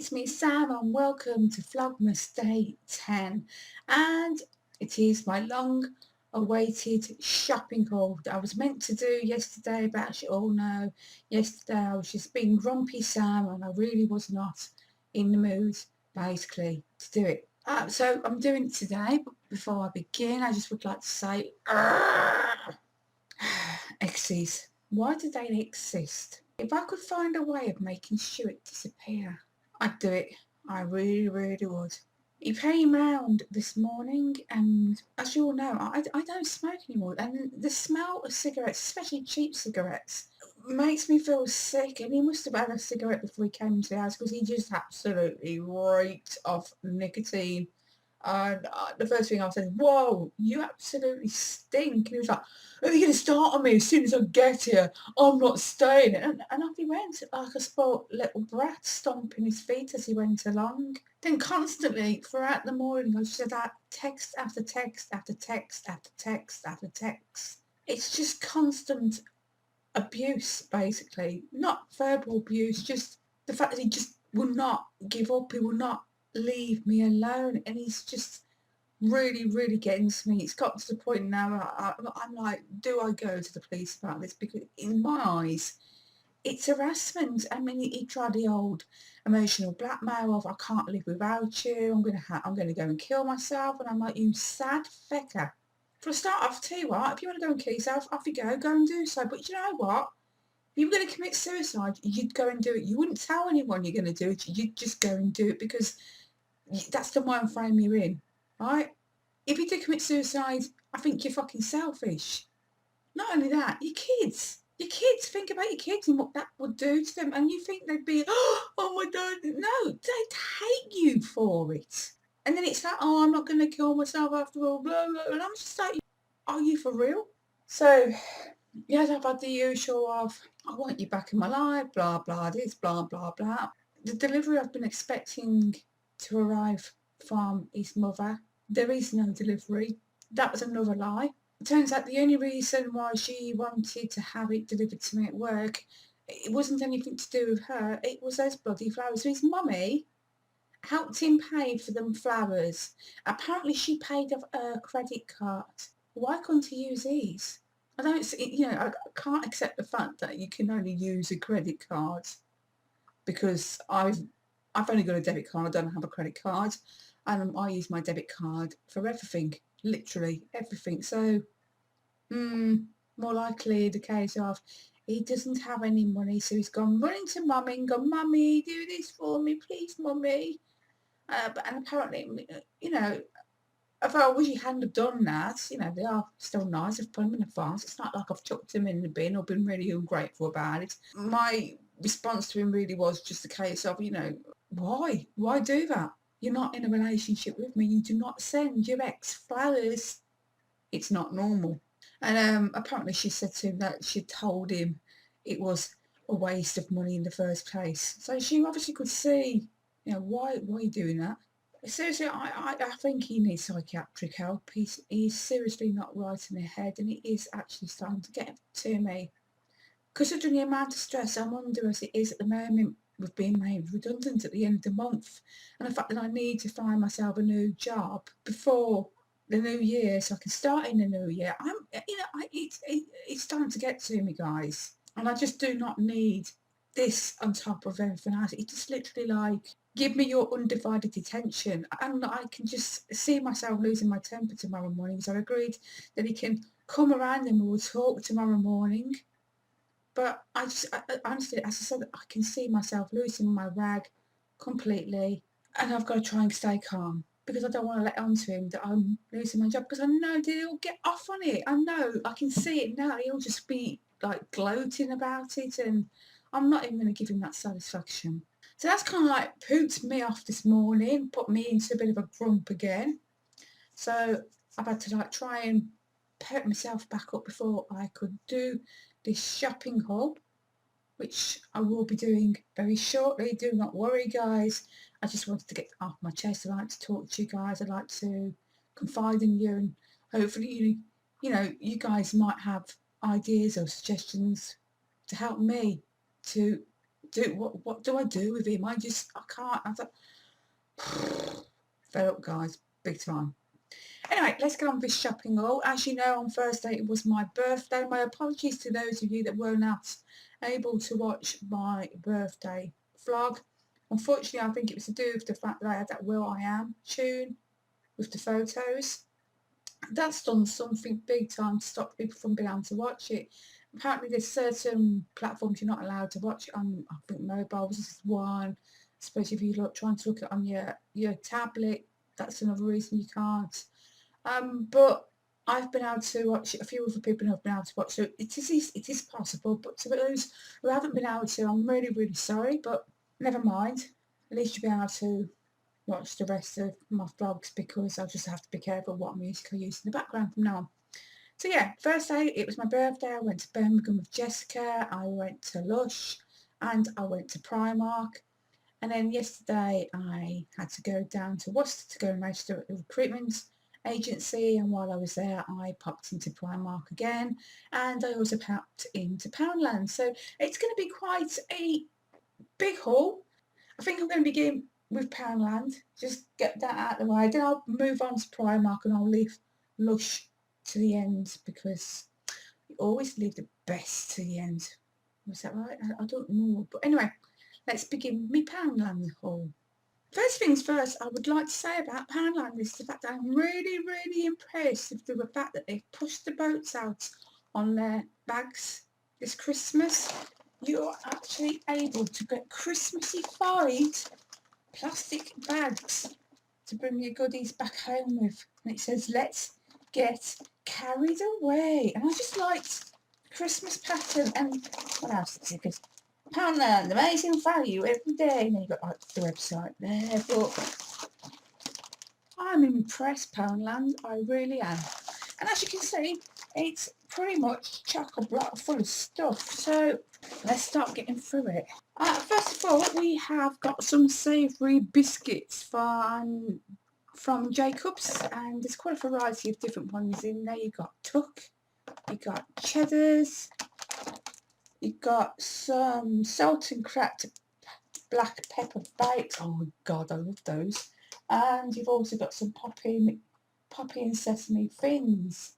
it's me Sam and welcome to Vlogmas Day 10, and it is my long awaited shopping haul that I was meant to do yesterday, but as you all know, yesterday I was just being grumpy Sam and I really was not in the mood basically to do it. So I'm doing it today, but before I begin I just would like to say exes. Why do they exist? If I could find a way of making Stuart disappear, I'd do it. I really, really would. He came round this morning and as you all know, I don't smoke anymore, and the smell of cigarettes, especially cheap cigarettes, makes me feel sick, and he must have had a cigarette before he came into the house because he just absolutely reeked of nicotine. And the first thing I said, whoa, you absolutely stink. And he was like, are you going to start on me as soon as I get here? I'm not staying. And off he went, like a spoilt little brat, stomping his feet as he went along. Then constantly, throughout the morning, I just had that text after text after text after text after text. It's just constant abuse, basically. Not verbal abuse, just the fact that he just will not give up. He will not leave me alone, and he's just really, really getting to me. It's got to the point now where I'm like, do I go to the police about this? Because in my eyes, it's harassment. I mean, he tried the old emotional blackmail of I can't live without you. I'm gonna go and kill myself. And I'm like, you sad fecker. For a start off, tell you what, if you want to go and kill yourself, off you go and do so. But you know what? If you were going to commit suicide, you'd go and do it. You wouldn't tell anyone you're going to do it. You'd just go and do it because that's the mind frame you're in, right? If you do commit suicide, I think you're fucking selfish. Not only that, your kids, think about your kids and what that would do to them, and you think they'd be, oh my God, no, they'd hate you for it. And then it's like, oh, I'm not going to kill myself after all, blah, blah, and I'm just like, are you for real? So, yes, I've had the usual of, I want you back in my life, blah, blah, this, blah, blah, blah. The delivery I've been expecting to arrive from his mother, there is no delivery. That was another lie. It turns out the only reason why she wanted to have it delivered to me at work, it wasn't anything to do with her, it was those bloody flowers. So his mummy helped him pay for them flowers. Apparently she paid off her credit card. Why couldn't he use these? I don't see, I can't accept the fact that you can only use a credit card because I've only got a debit card, I don't have a credit card, and I use my debit card for everything, literally everything. So, more likely the case of he doesn't have any money, so he's gone running to mummy and gone, mummy, do this for me, please, mummy. And apparently, if I wish he hadn't have done that, they are still nice. I've put them in a vase. It's not like I've chucked them in the bin or been really ungrateful about it. My response to him really was just a case of, why? Why do that? You're not in a relationship with me. You do not send your ex flowers. It's not normal. And apparently she said to him that she told him it was a waste of money in the first place. So she obviously could see, why are you doing that? Seriously, I think he needs psychiatric help. He's seriously not right in the head, and it is actually starting to get to me. Considering the amount of stress I'm under as it is at the moment with being made redundant at the end of the month, and the fact that I need to find myself a new job before the new year so I can start in the new year. It's starting to get to me, guys, and I just do not need this on top of everything else. It's just literally like, give me your undivided attention. And I can just see myself losing my temper tomorrow morning. So I agreed that he can come around and we'll talk tomorrow morning. But honestly, as I said, I can see myself losing my rag completely. And I've got to try and stay calm because I don't want to let on to him that I'm losing my job, because I know that he'll get off on it. I know, I can see it now. He'll just be like gloating about it, and I'm not even going to give him that satisfaction. So that's kind of like pooped me off this morning, put me into a bit of a grump again. So I've had to try and perk myself back up before I could do this shopping haul, which I will be doing very shortly. Do not worry, guys. I just wanted to get off my chest. I like to talk to you guys. I like to confide in you, and hopefully you guys might have ideas or suggestions to help me to what do I do with him? I can't. I don't, fed up, guys, big time. Anyway, let's get on with this shopping haul. As you know, on Thursday it was my birthday. My apologies to those of you that were not able to watch my birthday vlog. Unfortunately, I think it was to do with the fact that I had that Will I Am tune with the photos. That's done something big time to stop people from being able to watch it. Apparently there's certain platforms you're not allowed to watch it on. I think mobiles is one. I suppose if you're trying to look at it on your tablet, that's another reason you can't. But I've been able to watch it. A few other people have been able to watch it. So it is possible. But to those who haven't been able to, I'm really, really sorry. But never mind. At least you'll be able to watch the rest of my vlogs, because I'll just have to be careful what music I use in the background from now on. So yeah, first day it was my birthday. I went to Birmingham with Jessica. I went to Lush and I went to Primark. And then yesterday I had to go down to Worcester to go and register at the recruitment agency, and while I was there I popped into Primark again, and I also popped into Poundland. So it's going to be quite a big haul. I think I'm going to begin with Poundland, just get that out of the way, then I'll move on to Primark and I'll leave Lush to the end, because you always leave the best to the end. Was that right? I don't know, but anyway, let's begin with Poundland haul. First things first, I would like to say about Poundland is the fact that I'm really, really impressed with the fact that they've pushed the boats out on their bags this Christmas. You're actually able to get Christmassy-fied plastic bags to bring your goodies back home with. And it says, let's get carried away. And I just liked Christmas pattern. And what else is it? Because Poundland, amazing value every day. And then you've got like the website there. But I'm impressed, Poundland. I really am. And as you can see, it's pretty much chock-a-block full of stuff. So let's start getting through it. First of all, we have got some savoury biscuits from Jacobs, and there's quite a variety of different ones in there. You've got Tuck, you've got Cheddars, you've got some salt and cracked black pepper bakes. Oh my god, I love those. And you've also got some poppy and sesame thins.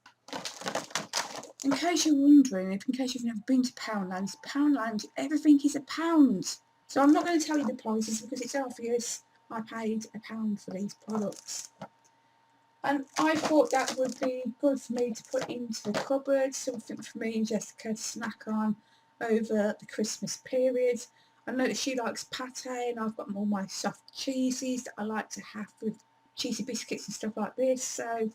In case you're wondering, in case you've never been to Poundland, everything is £1. So I'm not going to tell you the prices because it's obvious. I paid £1 for these products. And I thought that would be good for me to put into the cupboard, something for me and Jessica to snack on over the Christmas period. I know that she likes pate, and I've got all my soft cheeses that I like to have with cheesy biscuits and stuff like this, so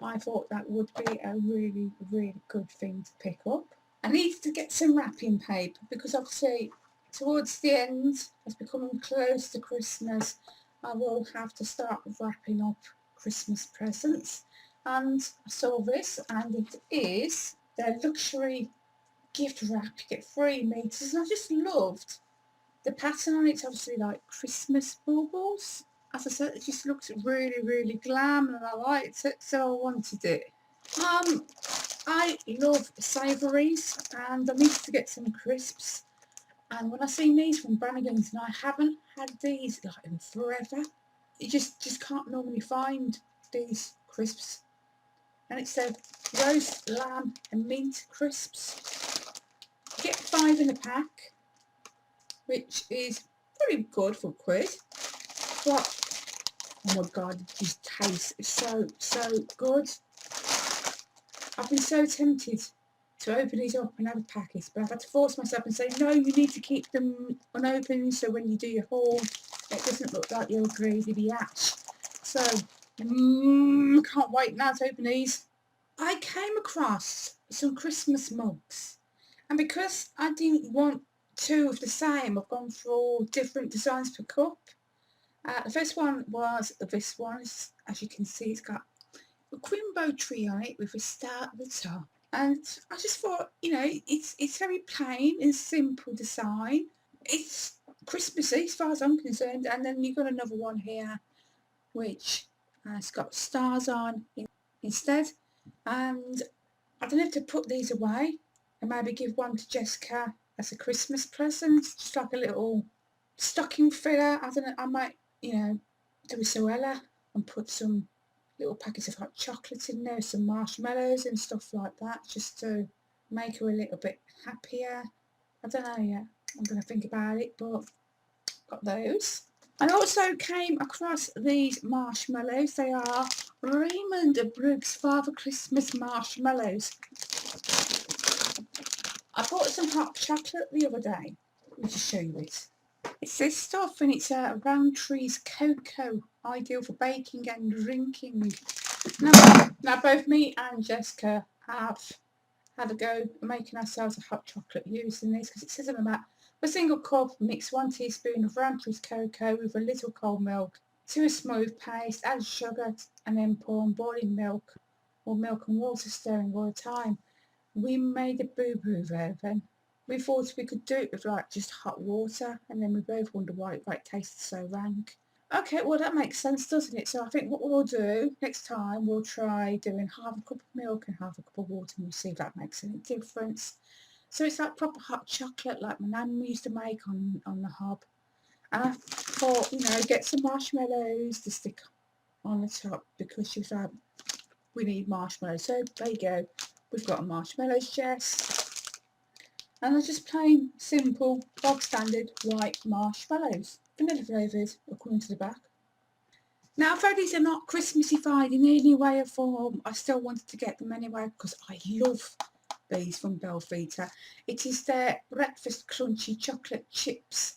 I thought that would be a really, really good thing to pick up. I needed to get some wrapping paper because obviously towards the end, as becoming close to Christmas, I will have to start wrapping up Christmas presents. And I saw this, and it is their luxury gift wrap. You get 3 metres, and I just loved the pattern on it. It's obviously like Christmas baubles. As I said, it just looks really, really glam, and I liked it, so I wanted it. I love savouries, and I needed to get some crisps. And when I seen these from Brannigan's, and I haven't had these like in forever, you just can't normally find these crisps. And it's a roast lamb and mint crisps. You get 5 in a pack, which is pretty good for £1. But oh my god, it just tastes so good. I've been so tempted to open these up and have a packet, but I've had to force myself and say, no, you need to keep them unopened so when you do your haul, it doesn't look like you're a greedy biatch. So, can't wait now to open these. I came across some Christmas mugs, and because I didn't want 2 of the same, I've gone for all different designs per cup. The first one was this one. As you can see, it's got a Quimbo tree on it with a star at the top. And I just thought, you know, it's very plain and simple design. It's Christmassy as far as I'm concerned. And then you've got another one here, which has got stars on instead. And I don't have to put these away and maybe give one to Jessica as a Christmas present, just like a little stocking filler. I don't know, I might, you know, do a Zoella and put some little packets of hot chocolate in there, some marshmallows and stuff like that, just to make her a little bit happier. I don't know yet. I'm going to think about it, but got those. I also came across these marshmallows. They are Raymond Briggs Father Christmas marshmallows. I bought some hot chocolate the other day. Let me just show you it. It's this stuff, and it's Roundtree's cocoa, ideal for baking and drinking. Now both me and Jessica have had a go at making ourselves a hot chocolate using this, because it says on the back, for a single cup, mix 1 teaspoon of Roundtree's cocoa with a little cold milk to a smooth paste, add sugar, and then pour on boiling milk or milk and water, stirring all the time. We made a boo-boo version. We thought we could do it with like just hot water, and then we both wondered why it tasted so rank. Okay, well that makes sense, doesn't it? So I think what we'll do next time, we'll try doing half a cup of milk and half a cup of water, and we'll see if that makes any difference. So it's like proper hot chocolate like my nan used to make on the hob. And I thought, you know, get some marshmallows to stick on the top, because she was like, we need marshmallows. So there you go. We've got marshmallows, Jess. And they're just plain, simple, bog standard white marshmallows. Vanilla flavoured, according to the back. Now, although these are not Christmassy-fied in any way or form, I still wanted to get them anyway because I love these from Belvita. It is their breakfast crunchy chocolate chips.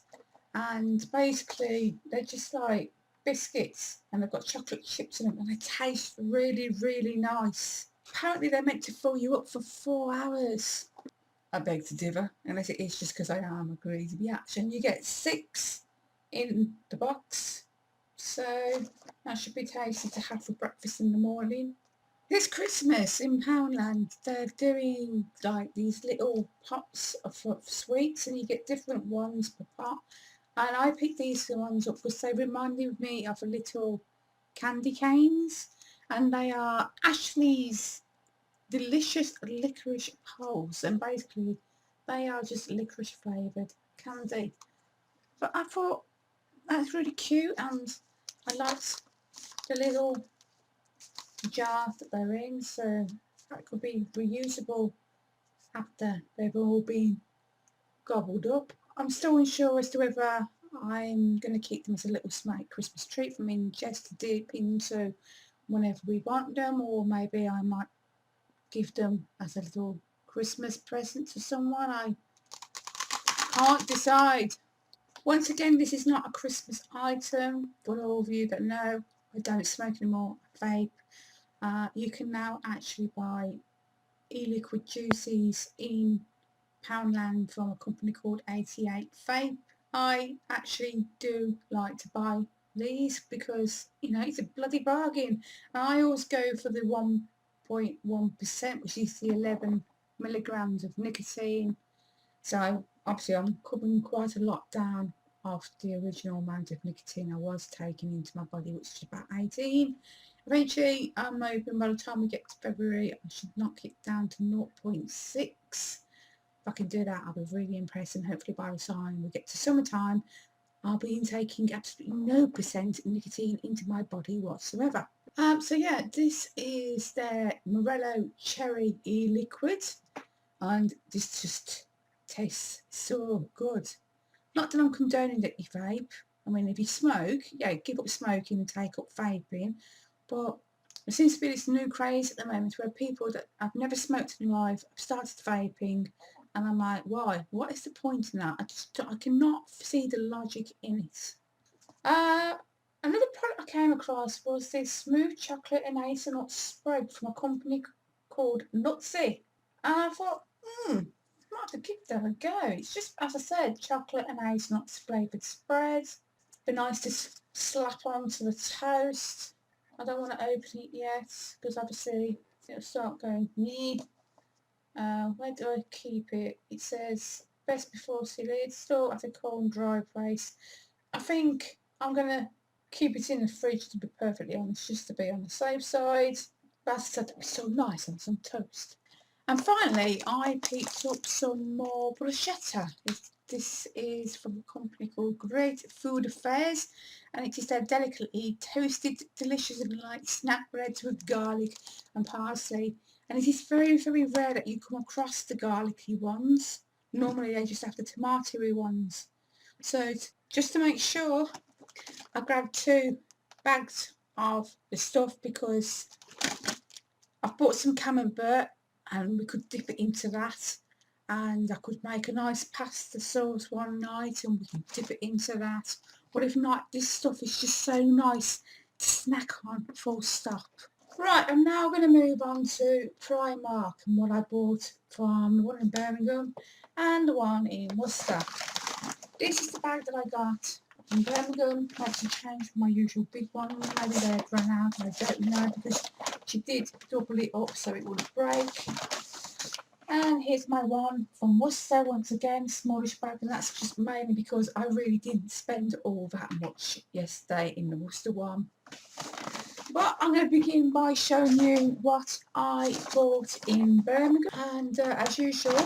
And basically, they're just like biscuits, and they've got chocolate chips in them, and they taste really, really nice. Apparently they're meant to fill you up for 4 hours. I beg to differ, unless it is just because I am a greedy biatch. And you get 6 in the box, so that should be tasty to have for breakfast in the morning. This Christmas in Poundland, they're doing like these little pots of sweets, and you get different ones per pot. And I picked these ones up because they reminded me of a little candy canes, and they are Ashley's delicious licorice poles, and basically they are just licorice flavoured candy. But I thought that's really cute, and I liked the little jar that they're in, so that could be reusable after they've all been gobbled up. I'm still unsure as to whether I'm going to keep them as a little smart Christmas treat for me and Jess to dip into whenever we want them, or maybe I might give them as a little Christmas present to someone. I can't decide. Once again, this is not a Christmas item. For all of you that know, I don't smoke anymore, I vape. You can now actually buy e-liquid juices in Poundland from a company called 88 Vape. I actually do like to buy these because, you know, it's a bloody bargain. And I always go for the 1.1%, which is the 11 milligrams of nicotine. So obviously I'm cutting quite a lot down of the original amount of nicotine I was taking into my body, which is about 18. Eventually, I'm hoping by the time we get to February, I should knock it down to 0.6. If I can do that, I'll be really impressed, and hopefully by the time we get to summertime, I'll be taking absolutely no percent nicotine into my body whatsoever. So yeah, this is their Morello Cherry E-Liquid, and this just tastes so good. Not that I'm condoning that you vape. I mean, if you smoke, yeah, give up smoking and take up vaping, but there seems to be this new craze at the moment where people that have never smoked in life have started vaping, and I'm like, why? What is the point in that? I cannot see the logic in it. Another product I came across was this smooth chocolate and hazelnut spread from a company called Nutsy. And I thought, I might have to give that a go. It's just, as I said, chocolate and hazelnuts flavoured spread. Be nice to slap onto the toast. I don't want to open it yet because obviously it'll start going me. Where do I keep it? It says best before sealed. Still at a cold and dry place. I think I'm going to keep it in the fridge, to be perfectly honest, just to be on the safe side. That's so nice on some toast. And finally, I picked up some more bruschetta. This is from a company called Great Food Affairs, and it is their delicately toasted, delicious and light snack breads with garlic and parsley. And it is very, very rare that you come across the garlicky ones. Normally they just have the tomatoey ones. So just to make sure, I grabbed 2 bags of the stuff because I've bought some camembert and we could dip it into that, and I could make a nice pasta sauce one night and we could dip it into that. But if not, this stuff is just so nice to snack on, full stop. Right, I'm now going to move on to Primark and what I bought from the one in Birmingham and the one in Worcester. This is the bag that I got in Birmingham. I had to change my usual big one. Maybe they had run out, I don't know, because she did double it up so it wouldn't break. And here's my one from Worcester, once again, smallish bag, and that's just mainly because I really didn't spend all that much yesterday in the Worcester one. But I'm going to begin by showing you what I bought in Birmingham, and as usual,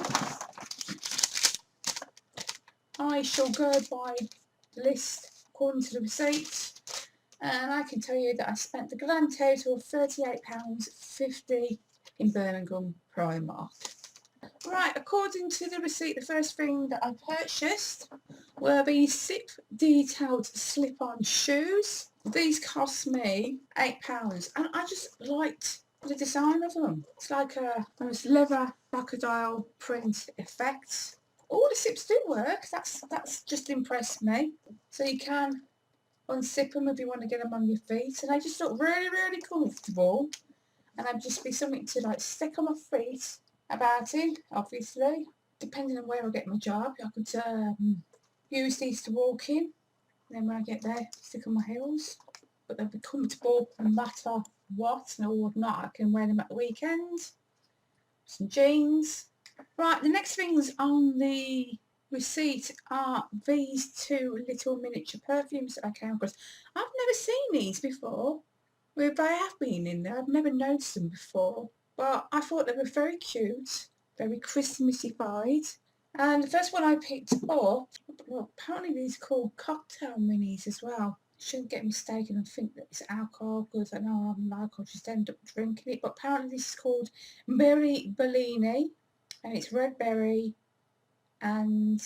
I shall go by the list according to the receipt, and I can tell you that I spent the grand total of £38.50 in Birmingham Primark. Right, according to the receipt, the first thing that I purchased were these zip detailed slip-on shoes. These cost me £8, and I just liked the design of them. It's like a leather crocodile print effect. All the zips do work. That's just impressed me. So you can unzip them if you want to get them on your feet, and they just look really, really comfortable. And they'd just be something to like stick on my feet about it, obviously. Depending on where I get my job, I could use these to walk in. And then when I get there, stick on my heels. But they'll be comfortable no matter what, or not. I can wear them at the weekend. Some jeans. Right, the next things on the receipt are these 2 little miniature perfumes that I came across. I've never seen these before. Well, they have been in there. I've never noticed them before. But I thought they were very cute, very Christmassy-fied. And the first one I picked up, well, apparently these are called cocktail minis as well. Shouldn't get mistaken and think that it's alcohol, because I know I'm like, I'll just end up drinking it. But apparently this is called Berry Bellini, and it's red berry, and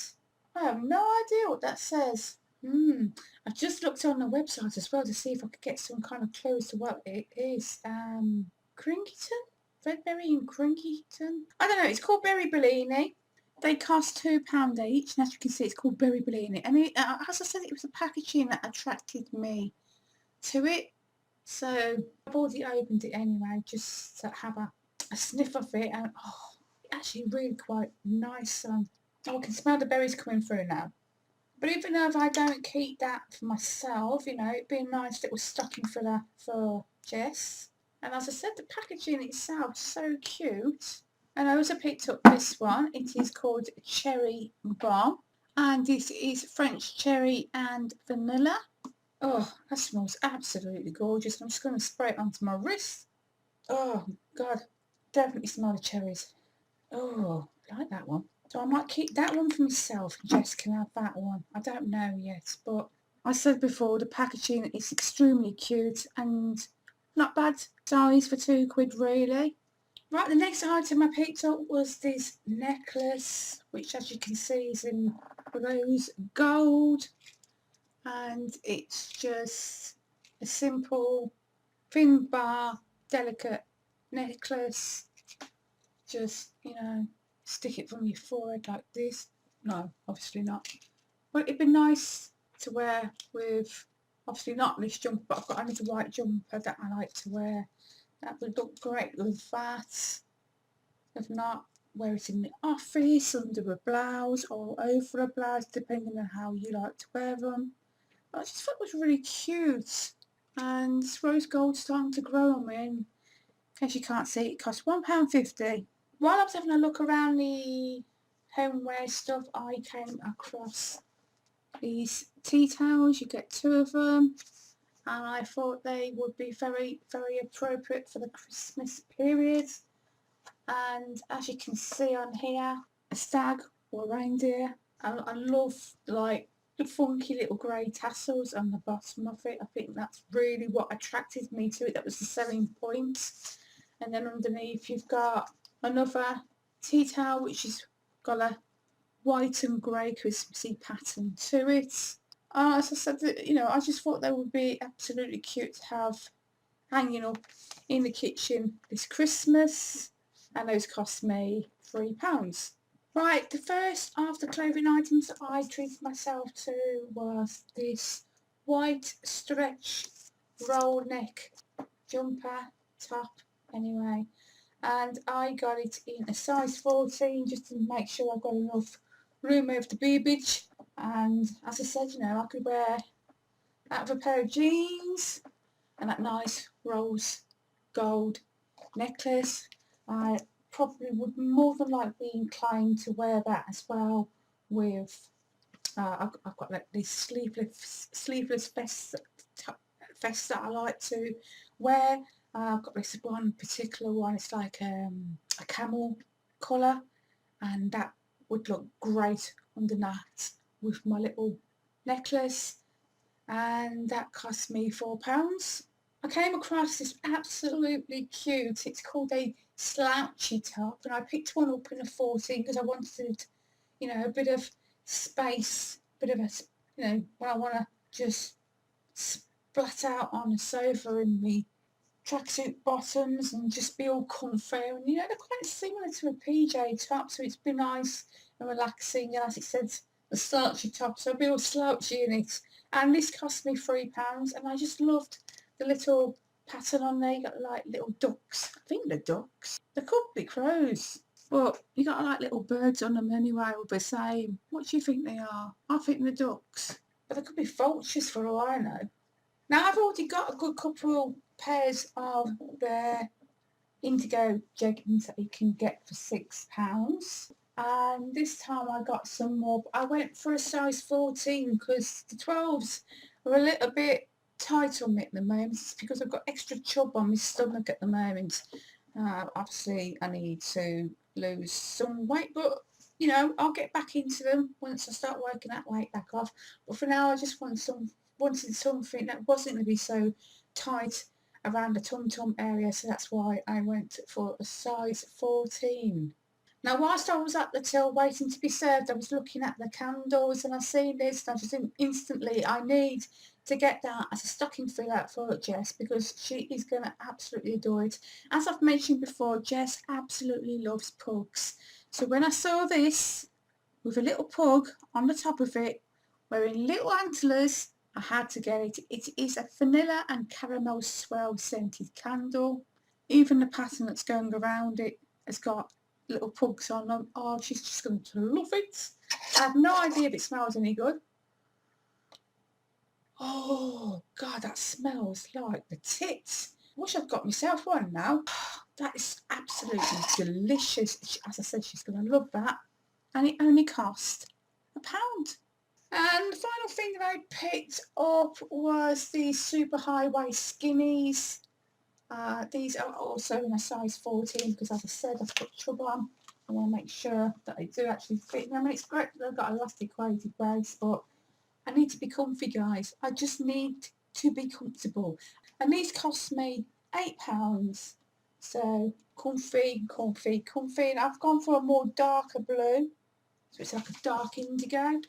I have no idea what that says. I've just looked on the website as well to see if I could get some kind of clue as to what it is. Cringleton? Redberry and Cringleton? I don't know, it's called Berry Bellini. They cost £2 each, and as you can see, it's called Berry Bellini. And as I said, it was the packaging that attracted me to it. So I've already opened it anyway, just to have a sniff of it, and actually really quite nice. I can smell the berries coming through now. But even though if I don't keep that for myself, you know, it'd be a nice little stocking for Jess. And as I said, the packaging itself is so cute. And I also picked up this one. It is called Cherry Bomb. And this is French cherry and vanilla. Oh, that smells absolutely gorgeous. I'm just going to spray it onto my wrist. Oh, God. Definitely smell the cherries. Oh, I like that one. So I might keep that one for myself. Jess can have that one. I don't know yet, but I said before, the packaging is extremely cute and not bad size for £2 really. Right, the next item I picked up was this necklace, which as you can see is in rose gold, and it's just a simple thin bar delicate necklace. Just, you know, stick it from your forehead like this. No, obviously not. But it'd be nice to wear with, obviously not this jumper, but I've got another white jumper that I like to wear. That would look great with that. If not, wear it in the office, under a blouse or over a blouse, depending on how you like to wear them. I just thought it was really cute. And rose gold's starting to grow on me. And in case you can't see, it costs £1.50. While I was having a look around the homeware stuff, I came across these tea towels. You get 2 of them, and I thought they would be very, very appropriate for the Christmas period. and as you can see on here, a stag or a reindeer. I love like the funky little grey tassels on the bottom of it. I think that's really what attracted me to it. That was the selling point. And then underneath you've got another tea towel which has got a white and grey Christmassy pattern to it. As I said, you know, I just thought they would be absolutely cute to have hanging up in the kitchen this Christmas, and those cost me £3. Right, the first of the clothing items that I treated myself to was this white stretch roll neck jumper top anyway, and I got it in a size 14 just to make sure I've got enough room over the boobage. And as I said, you know, I could wear that with a pair of jeans and that nice rose gold necklace. I probably would more than likely be inclined to wear that as well with I've got like these sleeveless vests that I like to wear. I've got this one particular one, it's like a camel colour, and that would look great under that with my little necklace, and that cost me £4. I came across this absolutely cute, it's called a slouchy top, and I picked one up in a 14 because I wanted, you know, a bit of space, bit of a, you know, when I want to just splat out on a sofa in me tracksuit bottoms and just be all comfy, and you know, they're quite similar to a PJ top, so it's been nice and relaxing, and as it says, the slouchy top, so I'll be all slouchy in it. And this cost me £3, and I just loved the little pattern on there. You got like little ducks, I think they're ducks, they could be crows, but you got like little birds on them anyway, all the same. What do you think they are? I think they're ducks, but they could be vultures for all I know. Now I've already got a good couple pairs of their indigo jeggings that you can get for £6, and this time I got some more. I went for a size 14 because the 12s are a little bit tight on me at the moment. It's because I've got extra chub on my stomach at the moment. Obviously I need to lose some weight, but you know, I'll get back into them once I start working that weight back off. But for now I just wanted something that wasn't going to be so tight around the tum-tum area, so that's why I went for a size 14. Now whilst I was at the till waiting to be served, I was looking at the candles, and I seen this and I just instantly, I need to get that as a stocking filler for Jess because she is going to absolutely adore it. As I've mentioned before, Jess absolutely loves pugs. So when I saw this with a little pug on the top of it, wearing little antlers, I had to get it. It is a vanilla and caramel swirl scented candle. Even the pattern that's going around it has got little pugs on them. Oh, she's just going to love it. I have no idea if it smells any good. Oh, God, that smells like the tits. Wish I'd got myself one now. That is absolutely delicious. As I said, she's going to love that. And it only cost £1. And the final thing that I picked up was these super high waist skinnies. These are also in a size 14 because, as I said, I've got trouble on. I want to make sure that they do actually fit me. I mean, it's great that I've got elastic weighted waist, but I need to be comfy, guys. I just need to be comfortable. And these cost me £8. So comfy, comfy, comfy. And I've gone for a more darker blue. So it's like a dark indigo.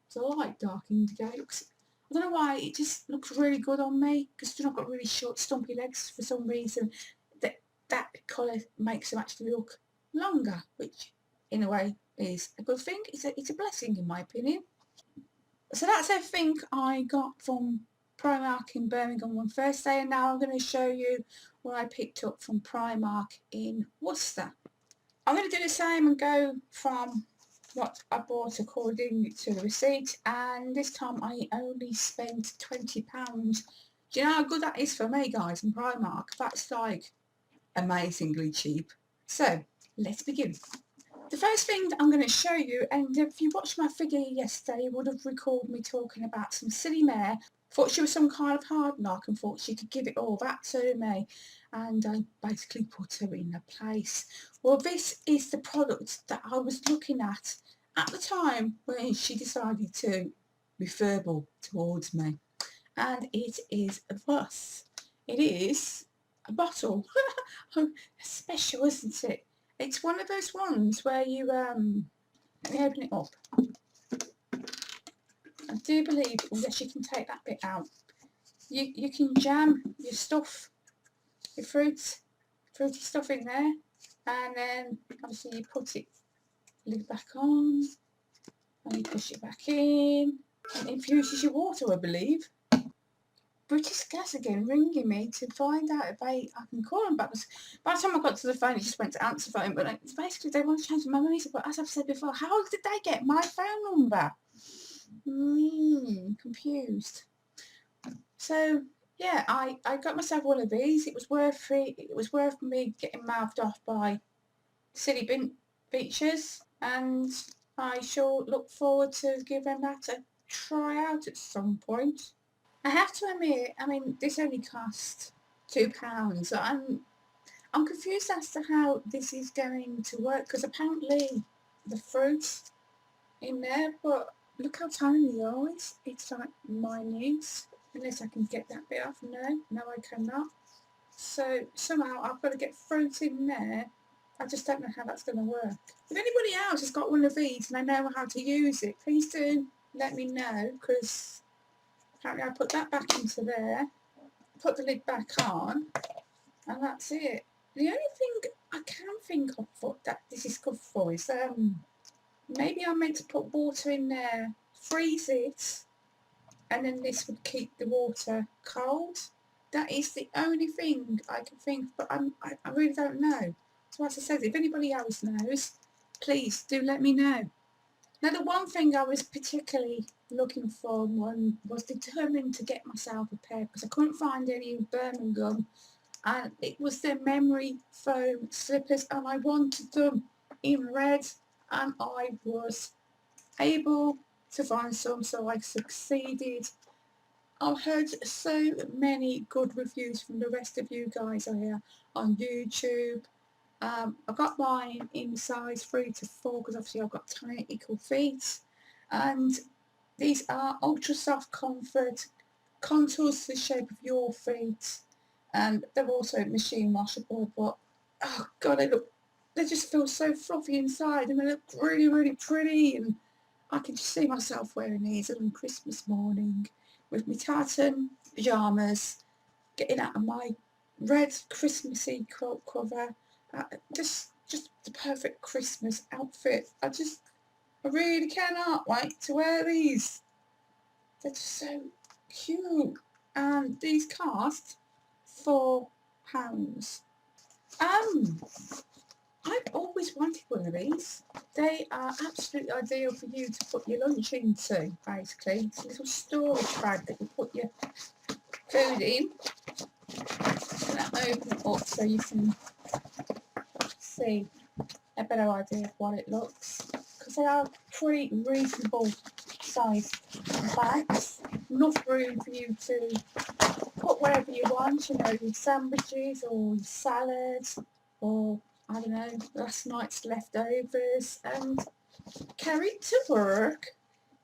So I like dark indigo. It looks, I don't know why, it just looks really good on me because I've got really short stumpy legs for some reason. That colour makes them actually look longer, which in a way is a good thing. It's a blessing in my opinion. So that's everything I got from Primark in Birmingham on Thursday, and now I'm going to show you what I picked up from Primark in Worcester. I'm going to do the same and go from what I bought according to the receipt, and this time I only spent £20. Do you know how good that is for me, guys, in Primark? That's like amazingly cheap. So let's begin. The first thing that I'm going to show you, and if you watched my video yesterday, you would have recalled me talking about some silly mare. Thought she was some kind of hard knock and thought she could give it all that to me. and I basically put her in a place. Well, this is the product that I was looking at the time when she decided to be verbal towards me, and it is this. It is a bottle. Special, isn't it? It's one of those ones where you let me open it up. I do believe, yes, you can take that bit out. You can jam your stuff, your fruity stuff in there, and then obviously you put it lid back on, and you push it back in, and it infuses your water, I believe. British Gas again ringing me to find out if I can call them back. By the time I got to the phone, it just went to answer phone. But it's basically they want to change my money. But as I've said before, how did they get my phone number? Confused. So yeah, I got myself one of these. It was worth it. It was worth me getting mouthed off by silly beaches, and I shall look forward to giving that a try out at some point. I have to admit, I mean, this only cost £2. I'm confused as to how this is going to work, because apparently the fruit in there, but look how tiny they are. It's like minute, unless I can get that bit off. No, I cannot. So somehow I've got to get fruit in there. I just don't know how that's going to work. If anybody else has got one of these and I know how to use it, please do let me know, because apparently I put that back into there, put the lid back on, and that's it. The only thing I can think of what that this is good for is maybe I'm meant to put water in there, freeze it, and then this would keep the water cold. That is the only thing I can think, but I really don't know. So as I said, if anybody else knows, please do let me know. Now, the one thing I was particularly looking for was determined to get myself a pair, because I couldn't find any in Birmingham, and it was the memory foam slippers, and I wanted them in red, and I was able to find some, so I succeeded. I've heard so many good reviews from the rest of you guys here on YouTube. I've got mine in size 3 to 4, because obviously I've got tiny equal feet, and these are ultra soft comfort, contours to the shape of your feet, and they're also machine washable. But oh god, they just feel so fluffy inside, and they look really, really pretty, and I can just see myself wearing these on Christmas morning with my tartan pyjamas, getting out of my red Christmassy quilt cover. Just the perfect Christmas outfit. I really cannot wait to wear these. They're just so cute. And these cost £4. I've always wanted one of these. They are absolutely ideal for you to put your lunch into, basically. It's a little storage bag that you put your food in. And that open it up so you can see a better idea of what it looks. Because they are pretty reasonable sized bags. Enough room for you to put wherever you want, you know, your sandwiches or your salads, or I don't know, last night's leftovers, and carry it to work,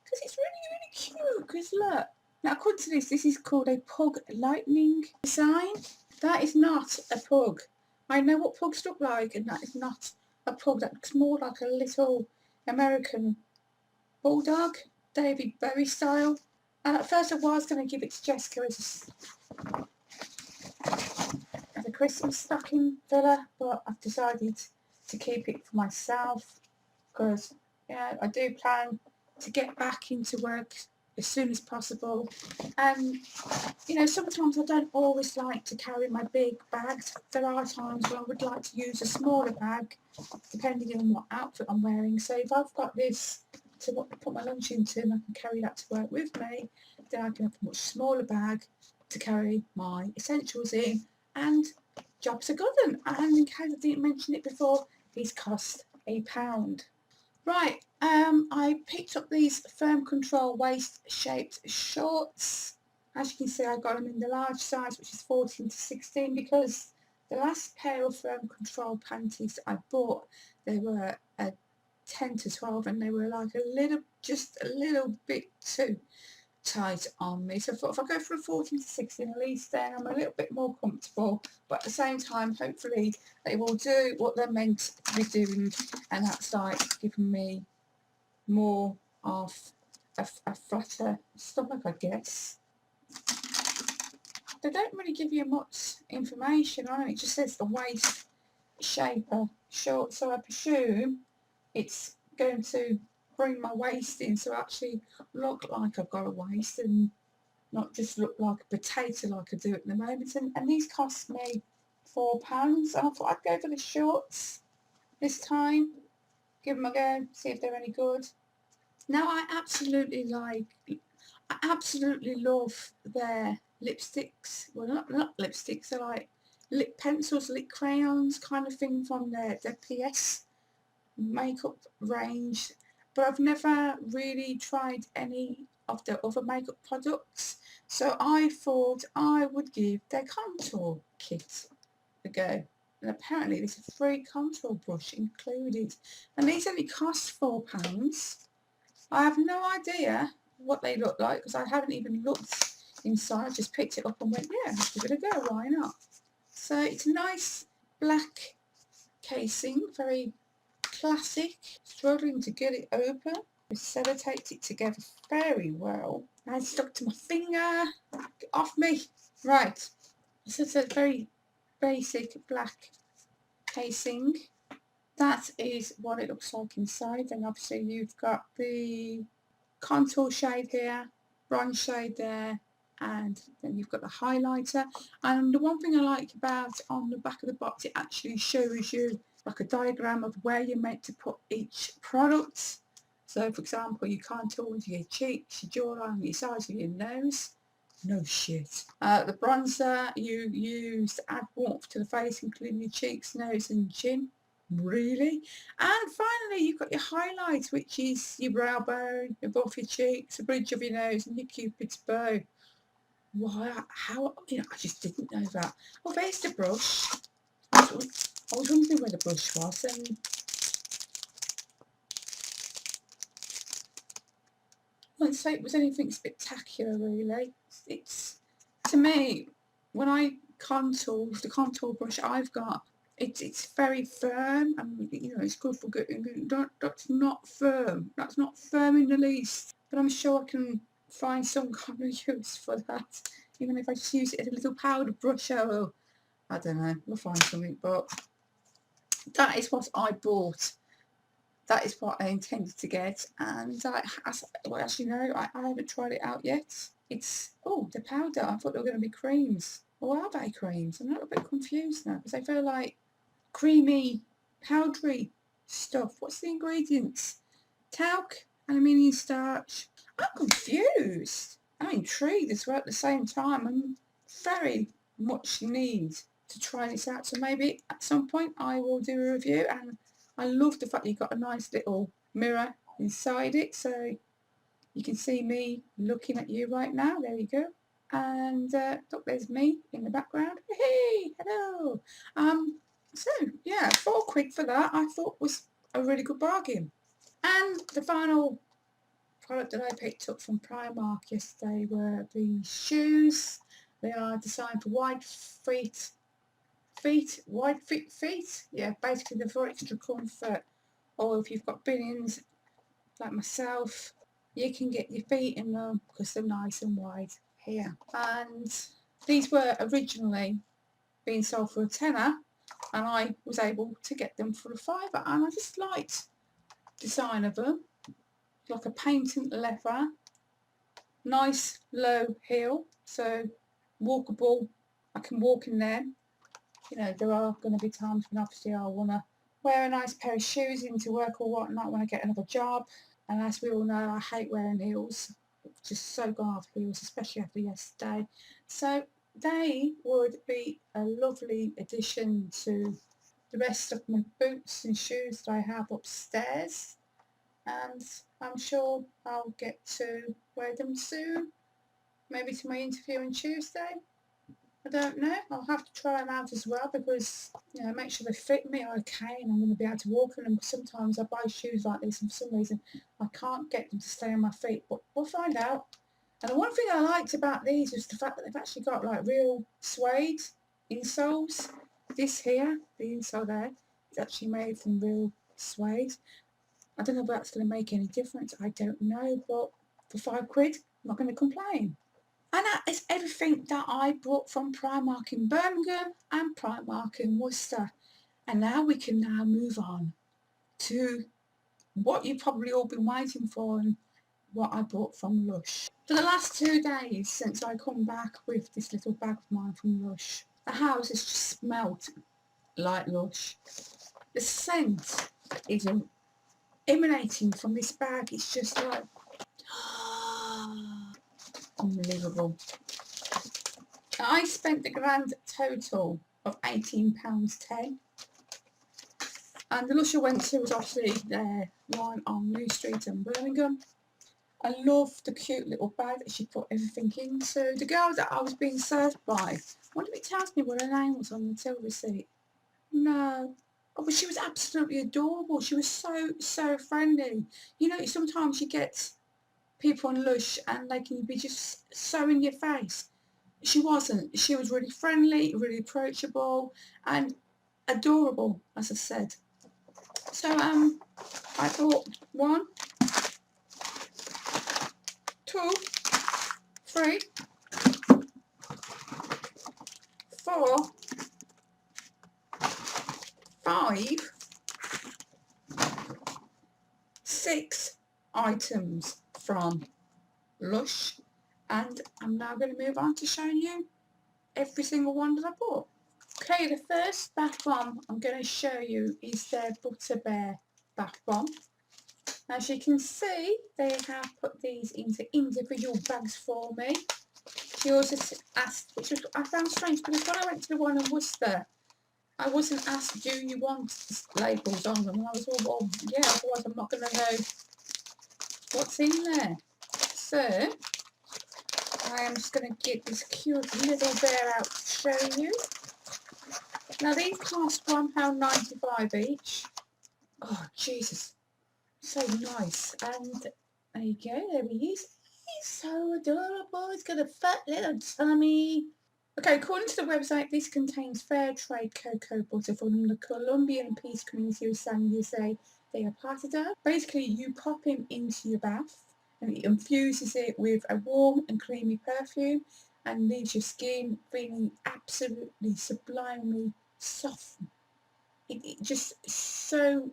because it's really, really cute. Because look, now according to this is called a pug lightning design. That is not a pug. I know what pugs look like, and that is not a pug. That looks more like a little American bulldog, David Bowie style. And at first I was going to give it to Jessica as a Christmas stocking filler, but I've decided to keep it for myself, because I do plan to get back into work as soon as possible, and sometimes I don't always like to carry my big bags. There are times when I would like to use a smaller bag depending on what outfit I'm wearing. So if I've got this to put my lunch into and I can carry that to work with me, then I can have a much smaller bag to carry my essentials in, and jobs are good. And in case I didn't mention it before, these cost £1. Right, I picked up these Firm Control waist shaped shorts. As you can see, I got them in the large size, which is 14 to 16, because The last pair of control panties I bought, they were a 10 to 12 and they were like just a little bit too tight on me. So I thought if I go for a 14 to 16, at least then I'm a little bit more comfortable, but at the same time hopefully they will do what they're meant to be doing, and that's like giving me more of a flatter stomach, I guess. They don't really give you much information on it. It just says the waist shaper short, so I presume it's going to bring my waist in to actually look like I've got a waist and not just look like a potato like I do at the moment. And these cost me £4, and I thought I'd go for the shorts this time, give them a go, see if they're any good. Now I absolutely love their lipsticks. Well, not lipsticks, they're like lip pencils, lip crayons kind of thing from their PS makeup range. But I've never really tried any of the other makeup products. So I thought I would give their contour kit a go. And apparently there's a free contour brush included. And these only cost £4. I have no idea what they look like because I haven't even looked inside. I just picked it up and went, yeah, give it a go, why not? So it's a nice black casing, very classic. Struggling to get it open. I sellotaped it together very well. I stuck to my finger. Get off me. Right. So it's a very basic black casing. That is what it looks like inside, and obviously you've got the contour shade here, bronze shade there, and then you've got the highlighter. And the one thing I like about on the back of the box, it actually shows you like a diagram of where you're meant to put each product. So for example, your contour to your cheeks, your jawline, your sides of your nose. No shit. The bronzer you use to add warmth to the face, including your cheeks, nose and chin. Really? And finally you've got your highlight, which is your brow bone, above your cheeks, the bridge of your nose and your cupid's bow. Why? How? You know, I just didn't know that. Oh, there's the brush. I was wondering where the brush was, and I wouldn't say it was anything spectacular really. It's to me, when I contour with the contour brush I've got, it's very firm, and you know it's good for getting. That's not firm. That's not firm in the least. But I'm sure I can find some kind of use for that. Even if I just use it as a little powder brush, I don't know. We'll find something. But that is what I bought. That is what I intended to get, and as you know, I haven't tried it out yet. It's, oh, the powder. I thought they were going to be creams. Or are they creams? I'm a little bit confused now because I feel like creamy, powdery stuff. What's the ingredients? Talc, aluminium starch. I'm confused. I'm intrigued as well at the same time. I'm very much need to try this out. So maybe at some point I will do a review. And I love the fact that you've got a nice little mirror inside it. So you can see me looking at you right now. There you go. And look, there's me in the background. Hey, hello. So yeah, £4 for that I thought was a really good bargain. And the final product that I picked up from Primark yesterday were the shoes. They are designed for wide feet. Yeah, basically they're for extra comfort. Or if you've got bunions like myself, you can get your feet in them because they're nice and wide here. And these were originally being sold for a tenner, and I was able to get them for a £5, and I just liked the design of them. Like a patent leather, nice low heel, so walkable. I can walk in them. You know, there are going to be times when obviously I want to wear a nice pair of shoes into work or whatnot when I get another job. And as we all know, I hate wearing heels. Just so gone off heels, especially after yesterday. So they would be a lovely addition to the rest of my boots and shoes that I have upstairs. And I'm sure I'll get to wear them soon. Maybe to my interview on Tuesday. I don't know. I'll have to try them out as well because, you know, make sure they fit me okay and I'm going to be able to walk in them. Sometimes I buy shoes like this and for some reason I can't get them to stay on my feet, but we'll find out. And the one thing I liked about these was the fact that they've actually got like real suede insoles. This here, the insole there, is actually made from real suede. I don't know if that's going to make any difference. I don't know, but for £5, I'm not going to complain. And that is everything that I bought from Primark in Birmingham and Primark in Worcester. And now we can now move on to what you've probably all been waiting for and what I bought from Lush. For the last 2 days since I come back with this little bag of mine from Lush, the house has just smelt like Lush. The scent is emanating from this bag. It's just like unbelievable. I spent the grand total of £18.10, and the Lush I went to was obviously their one on New Street in Birmingham. I love the cute little bag that she put everything into. The girl that I was being served by, I wonder if it tells me what her name was on the till receipt. No. Oh, but she was absolutely adorable. She was so friendly. You know, sometimes you get people on Lush and they can be just so in your face. She wasn't. She was really friendly, really approachable and adorable, as I said. So I bought 1, 2, 3, 4, 5, 6 items from Lush, and I'm now going to move on to showing you every single one that I bought. Okay, the first bath bomb I'm going to show you is their Butter Bear bath bomb. As you can see, they have put these into individual bags for me. She also asked, which I found strange because when I went to the one in Worcester, I wasn't asked, do you want labels on them? And I was all, well, yeah, otherwise I'm not going to know what's in there. So, I am just going to get this cute little bear out to show you. Now these cost £1.95 each. Oh, Jesus. So nice. And there you go, there he is. He's so adorable. He's got a fat little tummy. Okay, according to the website, this contains fair trade cocoa butter from the Colombian Peace Community of San Jose de Apartado. Basically, you pop him into your bath and it infuses it with a warm and creamy perfume and leaves your skin feeling absolutely sublimely soft. It just so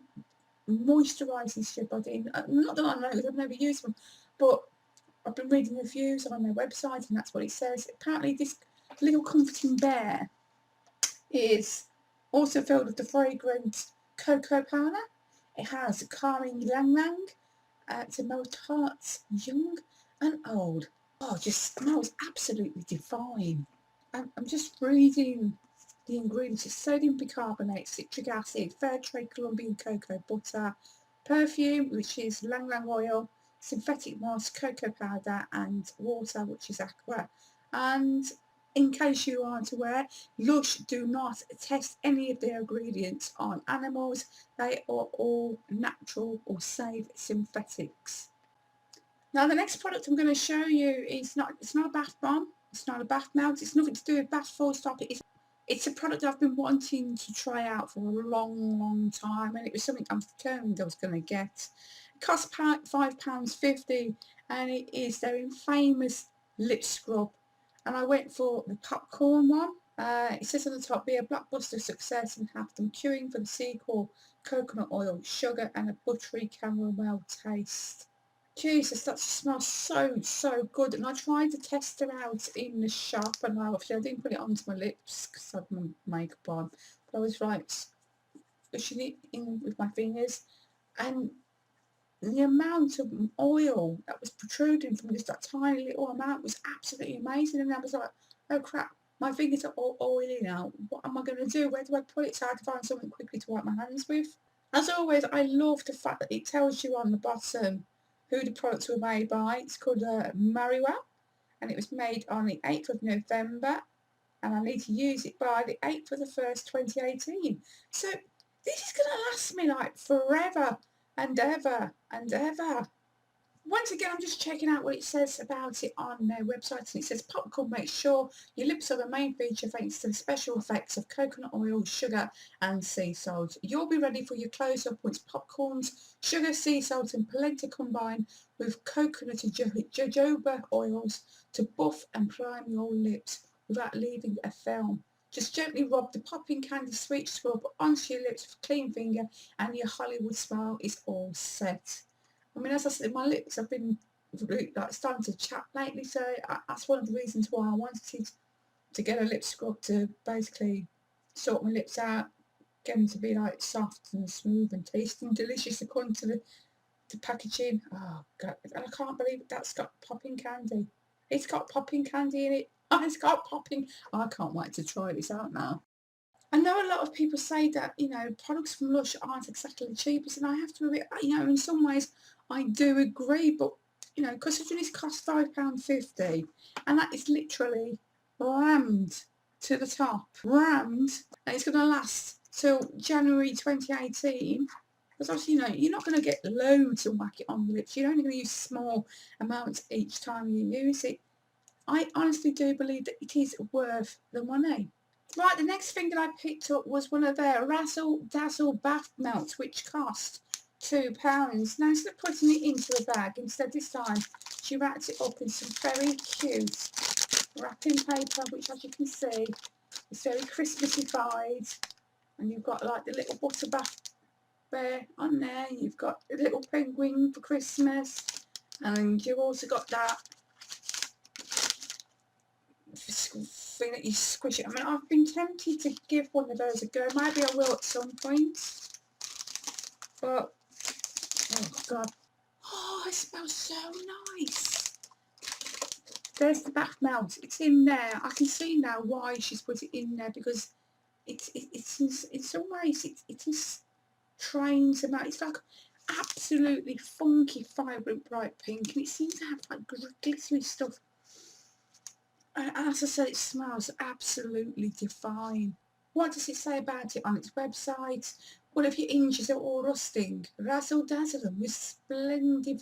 moisturises your body. Not that I know, I've never used them, but I've been reading reviews on their website and that's what it says. Apparently this little comforting bear is also filled with the fragrant cocoa powder. It has calming ylang ylang to melt hearts young and old. Oh, just smells absolutely divine. I'm just reading the ingredients. It's sodium bicarbonate, citric acid, fair trade Colombian cocoa butter, perfume, which is ylang ylang oil, synthetic moss, cocoa powder and water, which is aqua. And in case you aren't aware, Lush do not test any of their ingredients on animals. They are all natural or safe synthetics. Now the next product I'm going to show you is it's not a bath bomb, it's not a bath melt, it's nothing to do with bath full stop. It's a product I've been wanting to try out for a long time, and it was something I'm determined I was going to get. It costs £5.50 and it is their infamous lip scrub, and I went for the popcorn one. It says on the top, be a blockbuster success and have them queuing for the sequel, coconut oil, sugar and a buttery caramel taste. Jesus, that smells so good. And I tried to test it out in the shop, and obviously I didn't put it onto my lips because I had my makeup on. But I was like pushing it in with my fingers, and the amount of oil that was protruding from just that tiny little amount was absolutely amazing. And I was like, oh crap, my fingers are all oily now. What am I going to do? Where do I put it? So I had to find something quickly to wipe my hands with. As always, I love the fact that it tells you on the bottom who the products were made by. It's called Mariwa, and it was made on the 8th of November and I need to use it by the 8th of the 1st 2018. So this is going to last me like forever and ever and ever. Once again, I'm just checking out what it says about it on their website, and it says popcorn makes sure your lips are the main feature thanks to the special effects of coconut oil, sugar and sea salt. You'll be ready for your close-up once popcorns, sugar, sea salt and polenta combine with coconut and jojoba oils to buff and prime your lips without leaving a film. Just gently rub the popping candy sweet scrub onto your lips with a clean finger and your Hollywood smile is all set. I mean, as I said, my lips have been like starting to chat lately, so that's one of the reasons why I wanted to get a lip scrub to basically sort my lips out, get them to be like soft and smooth and tasting delicious according to the packaging. Oh God, and I can't believe that's got popping candy. It's got popping candy in it. Oh, it's got popping. Oh, I can't wait to try this out now. I know a lot of people say that, you know, products from Lush aren't exactly the cheapest, and I have to admit, you know, in some ways I do agree, but, you know, considering this costs £5.50, and that is literally rammed to the top, rammed, and it's going to last till January 2018, because obviously, you know, you're not going to get loads and whack it on your lips, you're only going to use small amounts each time you use it. I honestly do believe that it is worth the money. Right, the next thing that I picked up was one of their Razzle Dazzle bath melts, which cost £2. Now, instead of putting it into a bag, instead this time she wrapped it up in some very cute wrapping paper, which, as you can see, is very Christmassified. And you've got like the little butter bath bear on there. You've got a little penguin for Christmas, and you've also got that thing that you squish it. I mean, I've been tempted to give one of those a go. Maybe I will at some point. But, oh God. Oh, it smells so nice. There's the bath melt. It's in there. I can see now why she's put it in there, because it's in some ways it is trying to melt. It's like absolutely funky, vibrant, bright pink, and it seems to have like glittery stuff. And as I said, it smells absolutely divine. What does it say about it on its website? Well, if your hinges are all rusting, razzle dazzle them with splendid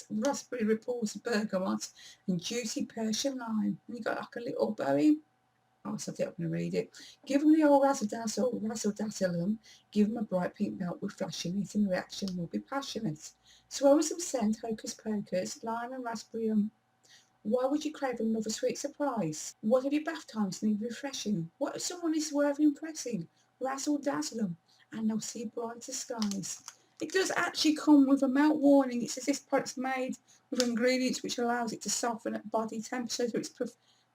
raspberry repulse bergamot and juicy Persian lime. And you got like a little bow in. Oh, so I'm going to read it. Give them the old razzle dazzle them. Give them a bright pink melt with flash in it, and the reaction will be passionate. Swirl with some scent, hocus pocus, lime and raspberry. Why would you crave another sweet surprise? What if your bath times need refreshing? What if someone is worth impressing? Razzle dazzle them, and they'll see brighter skies. It does actually come with a melt warning. It says this product's made with ingredients which allows it to soften at body temperature, so it's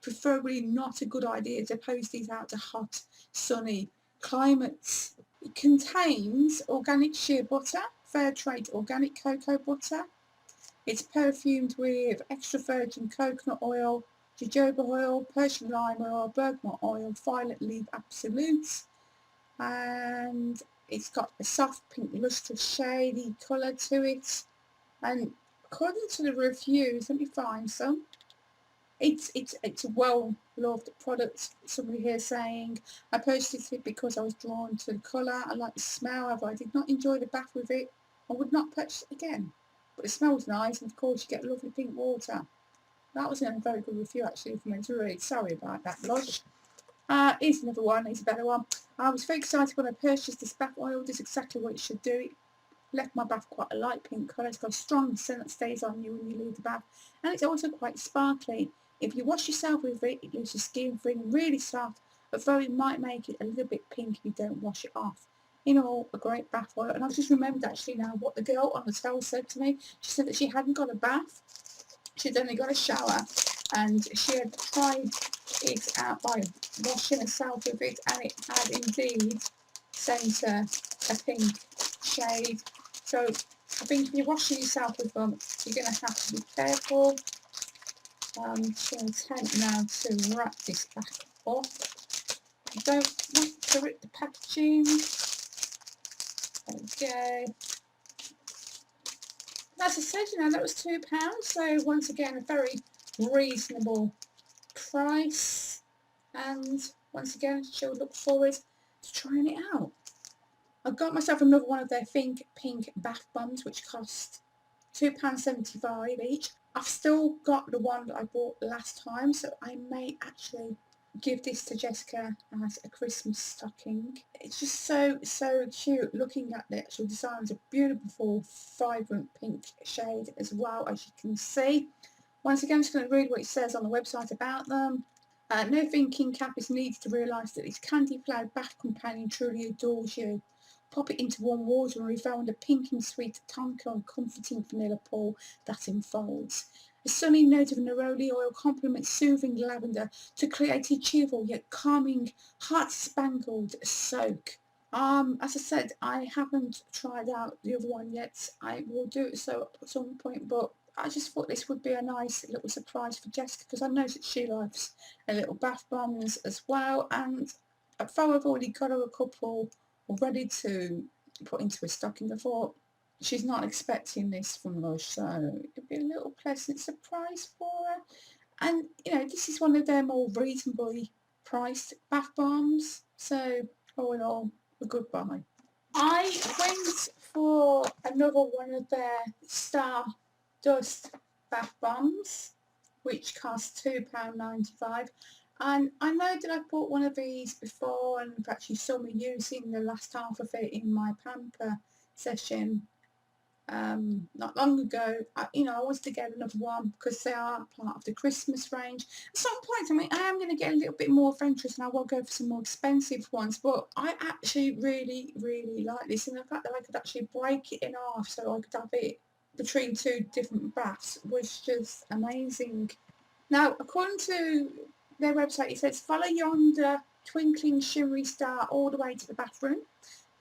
preferably not a good idea to post these out to hot, sunny climates. It contains organic shea butter, fair trade organic cocoa butter. It's perfumed with extra virgin coconut oil, jojoba oil, Persian lime oil, bergamot oil, violet leaf absolute, and it's got a soft pink lustrous shady colour to it. And according to the reviews, let me find some. It's a well loved product. Somebody here saying, I purchased it because I was drawn to the colour. I like the smell. However, I did not enjoy the bath with it. I would not purchase it again. But it smells nice, and of course you get lovely pink water. That was a very good review actually for me to read. Sorry about that, Lush. Here's another one. Here's a better one. I was very excited when I purchased this bath oil. This is exactly what it should do. It left my bath quite a light pink colour. It's got a strong scent that stays on you when you leave the bath, and it's also quite sparkly. If you wash yourself with it, it leaves your skin feeling really soft, although it might make it a little bit pink if you don't wash it off. In all, a great bath oil. And I've just remembered actually now what the girl on the hotel said to me. She said that she hadn't got a bath, she'd only got a shower, and she had tried it out by washing herself with it, and it had indeed sent her a pink shade. So I think if you're washing yourself with them, you're going to have to be careful. I'm just going to attempt now to wrap this back up. I don't want to rip the packaging. Okay. As I said, you know, that was £2. So once again, a very reasonable price. and once again she'll look forward to trying it out. I got myself another one of their Think Pink bath bombs, which cost £2.75 each. I've still got the one that I bought last time, so I may actually give this to Jessica as a Christmas stocking. It's just so cute looking at the actual design. It's a beautiful vibrant pink shade as well, as you can see. Once again, I'm just going to read what it says on the website about them. No thinking cap is needed to realise that this candy flavoured bath companion truly adores you. Pop it into warm water and reveal the pink and sweet tonka and comforting vanilla pool that enfolds. A sunny note of neroli oil complements soothing lavender to create a cheerful yet calming, heart-spangled soak. As I said, I haven't tried out the other one yet. I will do it so at some point, but I just thought this would be a nice little surprise for Jessica, because I know that she loves a little bath bombs as well, and though I've already got her a couple ready to put into a stocking, I thought she's not expecting this from Lush, so it'd be a little pleasant surprise for her. And you know, this is one of their more reasonably priced bath bombs, so all in all, a good buy. I went for another one of their Star Dust bath bombs, which cost £2.95. And I know that I've bought one of these before, and in fact you saw me using the last half of it in my pamper session not long ago. I was to get another one because they are part of the Christmas range. At some point, I mean, I am going to get a little bit more adventurous and I will go for some more expensive ones, but I actually really like this, and the fact that I could actually break it in half so I could have it between two different baths was just amazing. Now, according to their website, it says, follow yonder twinkling shimmery star all the way to the bathroom.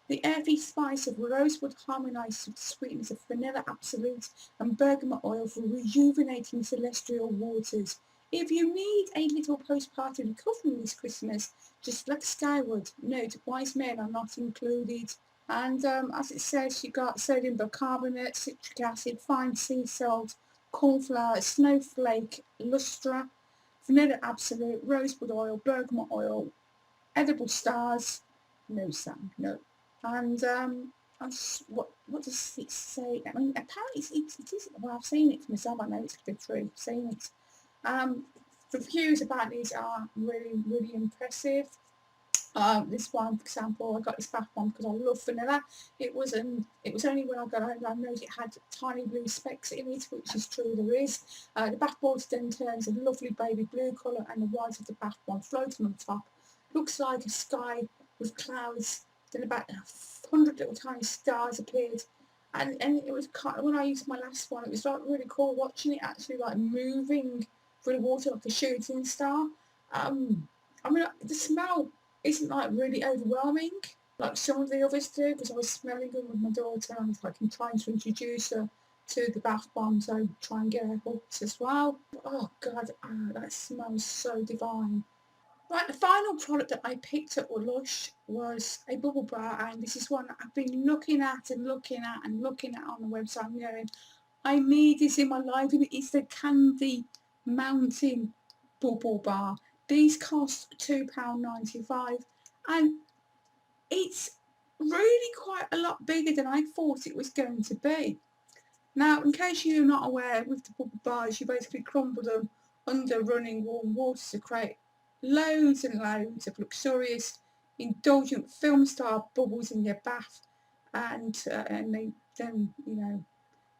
The earthy spice of rosewood harmonised with the sweetness of vanilla absolute and bergamot oil for rejuvenating celestial waters. If you need a little post-party recovery this Christmas, just look skyward. Note, wise men are not included. And as it says, you got sodium bicarbonate, citric acid, fine sea salt, cornflour, snowflake, lustra, vanilla absolute, rosewood oil, bergamot oil, edible stars, no sun, no. And what does it say? I mean, apparently it is. Well, I've seen it for myself. I know it's true. I've seen it. The reviews about these are really impressive. This one, for example, I got this bath bomb because I love vanilla. It was only when I got home I noticed it had tiny blue specks in it, which is true, there is. The bath bomb then turns a lovely baby blue colour, and the white of the bath bomb floating on top looks like a sky with clouds. Then about 100 little tiny stars appeared, and it was kind of, when I used my last one, it was like really cool watching it actually like moving through the water like a shooting star. I mean, the smell isn't like really overwhelming like some of the others do, because I was smelling them with my daughter and like I'm trying to introduce her to the bath bomb, so try and get her hooked as well. But, oh god, that smells so divine. Right, the final product that I picked up with Lush was a bubble bar, and this is one that I've been looking at and looking at and looking at on the website. I'm going, I need this in my life, and it's the Candy Mountain bubble bar. These cost £2.95, and it's really quite a lot bigger than I thought it was going to be. Now, in case you're not aware, with the bubble bars, you basically crumble them under running warm water to create loads and loads of luxurious, indulgent film-style bubbles in your bath, and they then,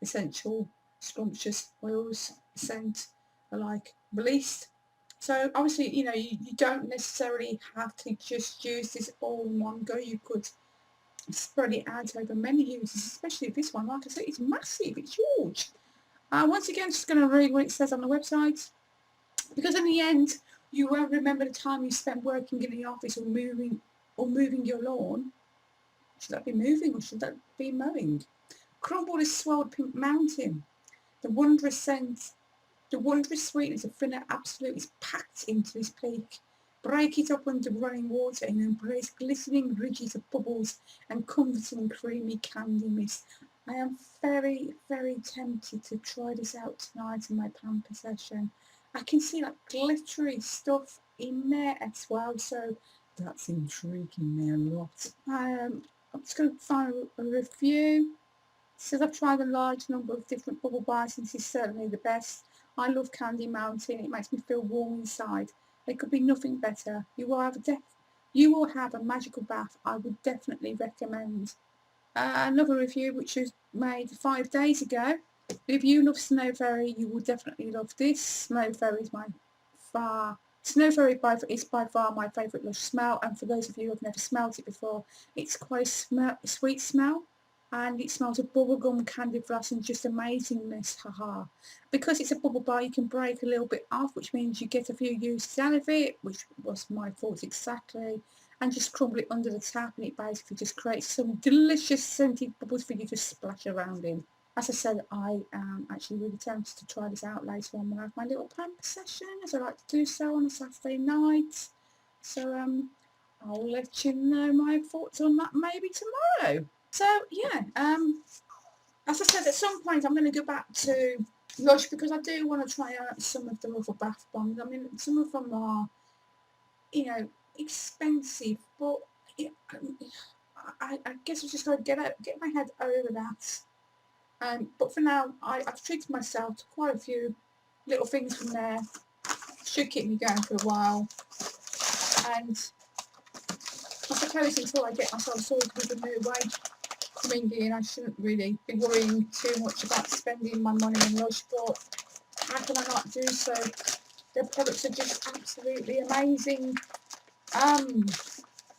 essential scrumptious oils, scent are like released. So obviously, you don't necessarily have to just use this all in one go. You could spread it out over many uses, especially this one. Like I said, it's massive, it's huge. Once again, just going to read what it says on the website, because in the end, you won't remember the time you spent working in the office or moving your lawn. Should that be moving or should that be mowing? Crumble this swelled pink mountain. The wondrous scent, the wondrous sweetness of vanilla absolute is packed into this peak. Break it up under running water and embrace glistening ridges of bubbles and comforting creamy candy mist. I am very tempted to try this out tonight in my pamper session. I can see like glittery stuff in there as well, so that's intriguing me a lot. I'm just going to find a review. Says I've tried a large number of different bubble bites and this is certainly the best. I love Candy Mountain. It makes me feel warm inside. There could be nothing better. You will have a magical bath. I would definitely recommend. Another review which was made 5 days ago. If you love Snow Fairy, you will definitely love this. Snow Fairy is by far my favourite Lush smell, and for those of you who have never smelled it before, it's quite a sweet smell, and it smells of bubblegum, candy floss and just amazingness, haha. Because it's a bubble bar, you can break a little bit off, which means you get a few uses out of it, which was my thoughts exactly, and just crumble it under the tap, and it basically just creates some delicious scented bubbles for you to splash around in. As I said, I am actually really tempted to try this out later on when I have my little pamper session, as I like to do so on a Saturday night. So I'll let you know my thoughts on that maybe tomorrow. So yeah, as I said, at some point I'm going to go back to Lush because I do want to try out some of the other bath bombs. I mean, some of them are, you know, expensive, but I guess I've just got to get my head over that. But for now, I've treated myself to quite a few little things from there. Should keep me going for a while. And I suppose until I get myself sorted with the new wage coming in, I shouldn't really be worrying too much about spending my money in Lush, but how can I not do so? Their products are just absolutely amazing.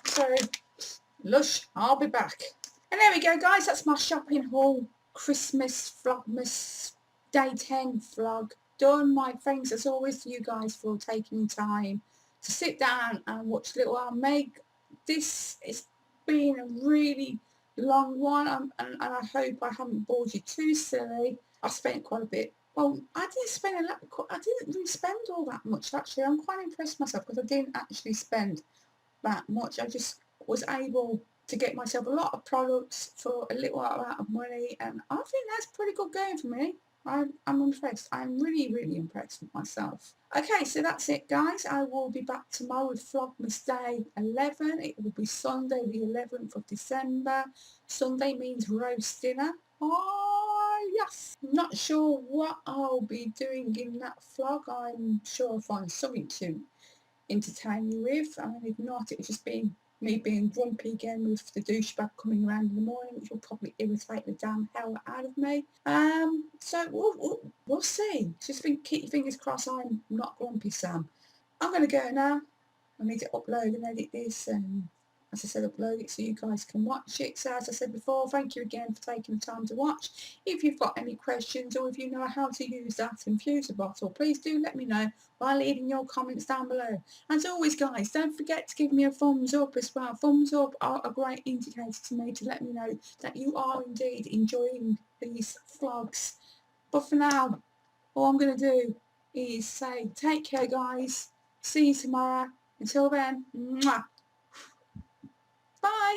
So Lush, I'll be back. And there we go, guys, that's my shopping haul, Christmas Vlogmas Day 10 vlog done. My thanks as always to you guys for taking time to sit down and watch Little Al make. This has been a really long one, and I hope I haven't bored you too silly. I spent quite a bit. Well, I didn't really spend all that much actually. I'm quite impressed myself because I didn't actually spend that much. I just was able to get myself a lot of products for a little amount of money, and I think that's pretty good going for me. I'm impressed. I'm really, really impressed with myself. Okay, so that's it, guys. I will be back tomorrow with Vlogmas Day 11. It will be Sunday the 11th of December. Sunday means roast dinner. Oh, yes. I'm not sure what I'll be doing in that vlog. I'm sure I'll find something to entertain you with. I mean, if not, it's just been me being grumpy again with the douchebag coming around in the morning, which will probably irritate the damn hell out of me. So we'll see. Just keep your fingers crossed I'm not grumpy Sam. I'm going to go now. I need to upload and edit this, and as I said, upload it so you guys can watch it. So as I said before, thank you again for taking the time to watch. If you've got any questions or if you know how to use that infuser bottle, please do let me know by leaving your comments down below. As always, guys, don't forget to give me a thumbs up as well. Thumbs up are a great indicator to me to let me know that you are indeed enjoying these vlogs. But for now, all I'm going to do is say take care, guys. See you tomorrow. Until then, mwah. Bye.